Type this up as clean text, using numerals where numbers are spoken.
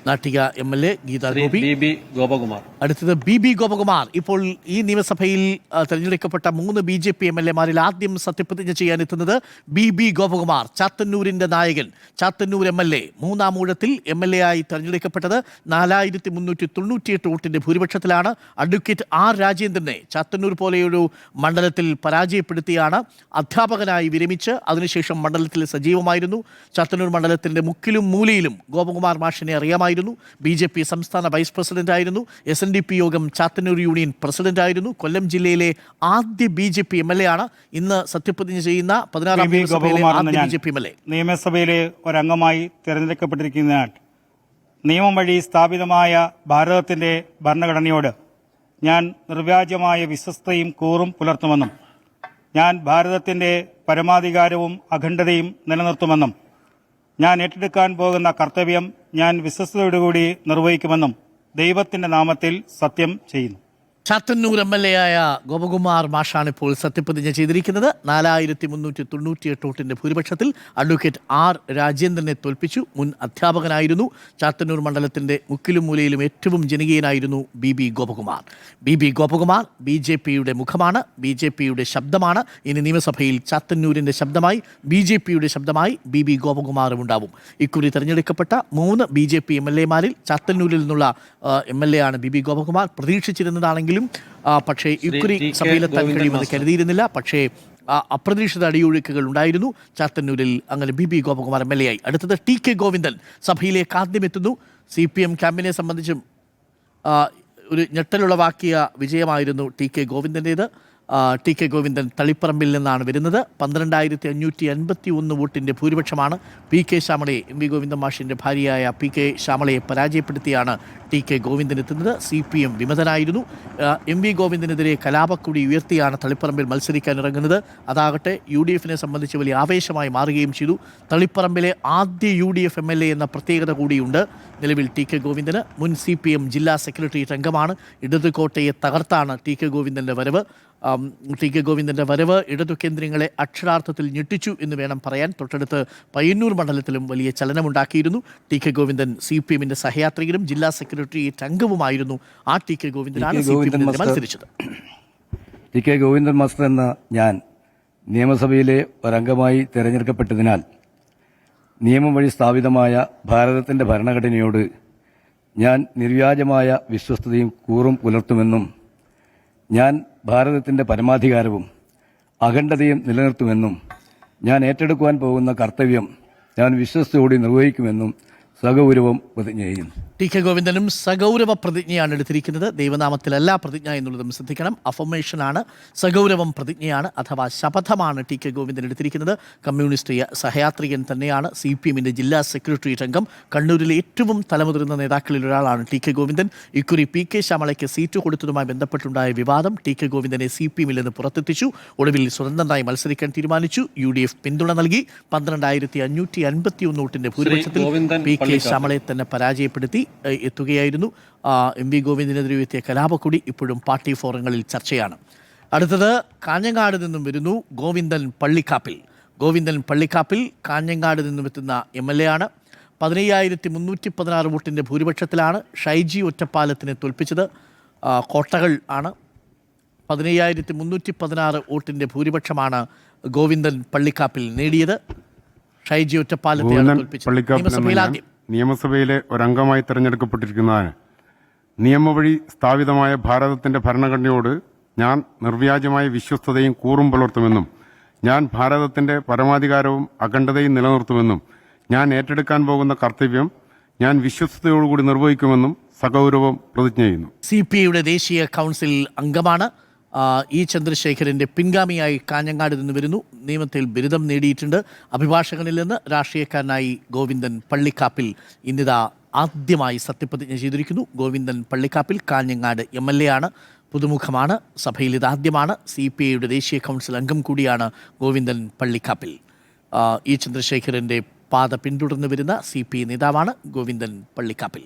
Nattika MLA Gita Gopi, Gopakumar. അടുത്തത് BB Gopakumar. ഇപ്പോൾ ഈ നിയമസഭയിൽ തെരഞ്ഞെടുക്കപ്പെട്ട 3 BJP MLA-മാരിൽ ആദ്യം സത്യപ്രതിജ്ഞ ചെയ്യാനെത്തുന്നത് BB ഗോപകുമാർ, ചാത്തന്നൂരിന്റെ നായകൻ. ചാത്തന്നൂർ MLA മൂന്നാം ഊഴത്തിൽ MLA ആയി തെരഞ്ഞെടുക്കപ്പെട്ടത് 4398 വോട്ടിന്റെ ഭൂരിപക്ഷത്തിലാണ്. അഡ്വക്കേറ്റ് R രാജേന്ദ്രനെ ചാത്തന്നൂർ പോലെയൊരു മണ്ഡലത്തിൽ പരാജയപ്പെടുത്തിയാണ് അധ്യാപകനായി വിരമിച്ച് അതിനുശേഷം മണ്ഡലത്തിൽ സജീവമായിരുന്നു. ചാത്തന്നൂർ മണ്ഡലത്തിന്റെ മുക്കിലും മൂലയിലും ഗോപകുമാർ മാഷിനെ അറിയാമായിരുന്നു. BJP സംസ്ഥാന വൈസ് പ്രസിഡന്റ് ആയിരുന്നു. SNDP യോഗം ചാത്തന്നൂർ യൂണിയൻ പ്രസിഡന്റ് ആയിരുന്നു. കൊല്ലം ജില്ലയിലെ ആദ്യ BJP MLA ആണ്. ഇന്ന് സത്യപ്രതിജ്ഞ ചെയ്യുന്ന 16ാം BJP MLA. നിയമസഭയിലെ ഒരംഗമായി തിരഞ്ഞെടുക്കപ്പെട്ടിരിക്കുന്നതിനാൽ നിയമം വഴി സ്ഥാപിതമായ ഭാരതത്തിന്റെ ഭരണഘടനയോട് ഞാൻ നിർവ്യാജമായ വിശ്വസ്തയും കൂറും പുലർത്തുമെന്നും ഞാൻ ഭാരതത്തിന്റെ പരമാധികാരവും അഖണ്ഡതയും നിലനിർത്തുമെന്നും ഞാൻ ഏറ്റെടുക്കാൻ പോകുന്ന കർത്തവ്യം ഞാൻ വിശ്വസ്തയോടുകൂടി നിർവഹിക്കുമെന്നും ദൈവത്തിന്റെ നാമത്തിൽ സത്യം ചെയ്യുന്നു. ചാത്തന്നൂർ MLA ആയ ഗോപകുമാർ മാഷാണ് ഇപ്പോൾ സത്യപ്രതിജ്ഞ ചെയ്തിരിക്കുന്നത്. 4398 വോട്ടിന്റെ ഭൂരിപക്ഷത്തിൽ അഡ്വക്കേറ്റ് R രാജേന്ദ്രനെ തോൽപ്പിച്ചു. മുൻ അധ്യാപകനായിരുന്നു. ചാത്തന്നൂർ മണ്ഡലത്തിന്റെ മുക്കിലും മൂലയിലും ഏറ്റവും ജനകീയനായിരുന്നു BB ഗോപകുമാർ. BB ഗോപകുമാർ BJPയുടെ മുഖമാണ്, BJPയുടെ ശബ്ദമാണ്. ഇനി നിയമസഭയിൽ ചാത്തന്നൂരിന്റെ ശബ്ദമായി, BJPയുടെ ശബ്ദമായി BB ഗോപകുമാറും ഉണ്ടാവും. ഇക്കുറി തെരഞ്ഞെടുക്കപ്പെട്ട 3 BJP MLA-മാരിൽ ചാത്തന്നൂരിൽ നിന്നുള്ള MLA ആണ് BB ഗോപകുമാർ. പ്രതീക്ഷിച്ചിരുന്നതാണെങ്കിൽ പക്ഷേ ഇക്കുറി സഭയിലെത്താൻ കഴിയുമെന്ന് കരുതിയിരുന്നില്ല. പക്ഷേ അപ്രതീക്ഷിത അടിയൊഴുക്കുകൾ ഉണ്ടായിരുന്നു. ചാത്തന്നൂരിൽ അങ്ങനെ BB ഗോപകുമാർ MLA ആയി. അടുത്തത് TK ഗോവിന്ദൻ സഭയിലേക്ക് ആദ്യം എത്തുന്നു. CPM ക്യാമ്പിനെ സംബന്ധിച്ചും ഒരു ഞെട്ടലുളവാക്കിയ വിജയമായിരുന്നു TK ഗോവിന്ദൻ്റേത്. TK ഗോവിന്ദൻ തളിപ്പറമ്പിൽ നിന്നാണ് വരുന്നത്. 12551 വോട്ടിൻ്റെ ഭൂരിപക്ഷമാണ്. PK ശ്യാമളയെ, MV ഗോവിന്ദൻ മാഷിൻ്റെ ഭാര്യയായ PK ശ്യാമളയെ പരാജയപ്പെടുത്തിയാണ് TK ഗോവിന്ദൻ എത്തുന്നത്. CPM വിമതനായിരുന്നു. MV ഗോവിന്ദനെതിരെ കലാപക്കൊടി ഉയർത്തിയാണ് തളിപ്പറമ്പിൽ മത്സരിക്കാൻ ഇറങ്ങുന്നത്. അതാകട്ടെ UDF-നെ സംബന്ധിച്ച് വലിയ ആവേശമായി മാറുകയും ചെയ്തു. തളിപ്പറമ്പിലെ ആദ്യ UDF MLA എന്ന പ്രത്യേകത കൂടിയുണ്ട് നിലവിൽ TK ഗോവിന്ദന്. മുൻ CPM ജില്ലാ സെക്രട്ടേറിയറ്റ് അംഗമാണ്. ഇടതുകോട്ടയെ തകർത്താണ് TK ഗോവിന്ദൻ്റെ വരവ്. TK ഗോവിന്ദൻ്റെ വരവ് ഇടതു കേന്ദ്രങ്ങളെ അക്ഷരാർത്ഥത്തിൽ ഞെട്ടിച്ചു എന്ന് വേണം പറയാൻ. തൊട്ടടുത്ത് പയ്യന്നൂർ മണ്ഡലത്തിലും വലിയ ചലനമുണ്ടാക്കിയിരുന്നു. TK ഗോവിന്ദൻ CPM-ന്റെ സഹയാത്രികനും ജില്ലാ സെക്രട്ടേറിയറ്റ് അംഗവുമായിരുന്നു. ആ TK ഗോവിന്ദനാണ് CPM-നെതിരെ മത്സരിച്ചത്. TK ഗോവിന്ദൻ മാസ്റ്റർ എന്ന ഞാൻ നിയമസഭയിലെ ഒരംഗമായി തിരഞ്ഞെടുക്കപ്പെട്ടതിനാൽ നിയമം വഴി സ്ഥാപിതമായ ഭാരതത്തിന്റെ ഭരണഘടനയോട് ഞാൻ നിർവ്യാജമായ വിശ്വസ്തയും കൂറും പുലർത്തുമെന്നും ഞാൻ ഭാരതത്തിന്റെ പരമാധികാരവും അഖണ്ഡതയും നിലനിർത്തുമെന്നും ഞാൻ ഏറ്റെടുക്കുവാൻ പോകുന്ന കർത്തവ്യം ഞാൻ വിശ്വസ്തയോടെ നിർവഹിക്കുമെന്നും സഗൗരവം പ്രതിജ്ഞ ചെയ്യുന്നു. TK ഗോവിന്ദനും സഗൗരവ പ്രതിജ്ഞയാണ് എടുത്തിരിക്കുന്നത്. ദൈവനാമത്തിലല്ല പ്രതിജ്ഞ എന്നുള്ളതും ശ്രദ്ധിക്കണം. അഫർമേഷനാണ്, സഗൗരവം പ്രതിജ്ഞയാണ്, അഥവാ ശപഥമാണ് TK ഗോവിന്ദൻ എടുത്തിരിക്കുന്നത്. കമ്മ്യൂണിസ്റ്റ് സഹയാത്രികൻ തന്നെയാണ്. CPM-ന്റെ ജില്ലാ സെക്രട്ടേറിയറ്റ് അംഗം, കണ്ണൂരിലെ ഏറ്റവും തലമുതിർന്ന നേതാക്കളിൽ ഒരാളാണ് TK ഗോവിന്ദൻ. ഇക്കുറി PK ശ്യാമളയ്ക്ക് സീറ്റ് കൊടുത്തതുമായി ബന്ധപ്പെട്ടുണ്ടായ വിവാദം TK ഗോവിന്ദനെ CPM-ൽ നിന്ന് പുറത്തെത്തിച്ചു. ഒടുവിൽ സ്വതന്ത്രനായി മത്സരിക്കാൻ തീരുമാനിച്ചു. UDF പിന്തുണ നൽകി. 12551 വോട്ടിന്റെ ഭൂരിപക്ഷത്തിൽ PK ശ്യാമളയെ തന്നെ പരാജയപ്പെടുത്തി എത്തുകയായിരുന്നു. MV ഗോവിന്ദനെതിരെ ഉയർത്തിയ കലാപക്കൊടി ഇപ്പോഴും പാർട്ടി ഫോറങ്ങളിൽ ചർച്ചയാണ്. അടുത്തത് കാഞ്ഞങ്ങാട് നിന്നും വരുന്നു ഗോവിന്ദൻ പള്ളിക്കാപ്പിൽ. ഗോവിന്ദൻ പള്ളിക്കാപ്പിൽ കാഞ്ഞങ്ങാട് നിന്നും എത്തുന്ന MLA ആണ്. 15316 വോട്ടിൻ്റെ ഭൂരിപക്ഷത്തിലാണ് ഷൈജി ഒറ്റപ്പാലത്തിനെ തോൽപ്പിച്ചത്. കോട്ടകൾ ആണ്. 15316 വോട്ടിൻ്റെ ഭൂരിപക്ഷമാണ് ഗോവിന്ദൻ പള്ളിക്കാപ്പിൽ നേടിയത്. ഷൈജി ഒറ്റപ്പാലത്തെയാണ് തോൽപ്പിച്ചത്. നിയമസഭയിലെ ഒരംഗമായി തിരഞ്ഞെടുക്കപ്പെട്ടിരിക്കുന്നതാണ്. നിയമവഴി സ്ഥാപിതമായ ഭാരതത്തിന്റെ ഭരണഘടനയോട് ഞാൻ നിർവ്യാജമായ വിശ്വസ്തതയും കൂറും പുലർത്തുമെന്നും ഞാൻ ഭാരതത്തിന്റെ പരമാധികാരവും അഖണ്ഡതയും നിലനിർത്തുമെന്നും ഞാൻ ഏറ്റെടുക്കാൻ പോകുന്ന കർത്തവ്യം ഞാൻ വിശ്വസ്തയോടുകൂടി നിർവഹിക്കുമെന്നും സഗൗരവം പ്രതിജ്ഞ ചെയ്യുന്നു. CPI-യുടെ ദേശീയ കൗൺസിൽ അംഗമാണ്. ചന്ദ്രശേഖരൻ്റെ പിൻഗാമിയായി കാഞ്ഞങ്ങാട് നിന്ന് വരുന്നു. നിയമത്തിൽ ബിരുദം നേടിയിട്ടുണ്ട്. അഭിഭാഷകനിൽ നിന്ന് രാഷ്ട്രീയക്കാരനായി ഗോവിന്ദൻ പള്ളിക്കാപ്പിൽ ഇന്നിതാ ആദ്യമായി സത്യപ്രതിജ്ഞ ചെയ്തിരിക്കുന്നു. ഗോവിന്ദൻ പള്ളിക്കാപ്പിൽ കാഞ്ഞങ്ങാട് MLA ആണ്. പുതുമുഖമാണ്. സഭയിൽ ഇതാദ്യമാണ്. CPI-യുടെ ദേശീയ കൗൺസിൽ അംഗം കൂടിയാണ് ഗോവിന്ദൻ പള്ളിക്കാപ്പിൽ. ചന്ദ്രശേഖരൻ്റെ പാത പിന്തുടർന്നു വരുന്ന CPI നേതാവാണ് ഗോവിന്ദൻ പള്ളിക്കാപ്പിൽ.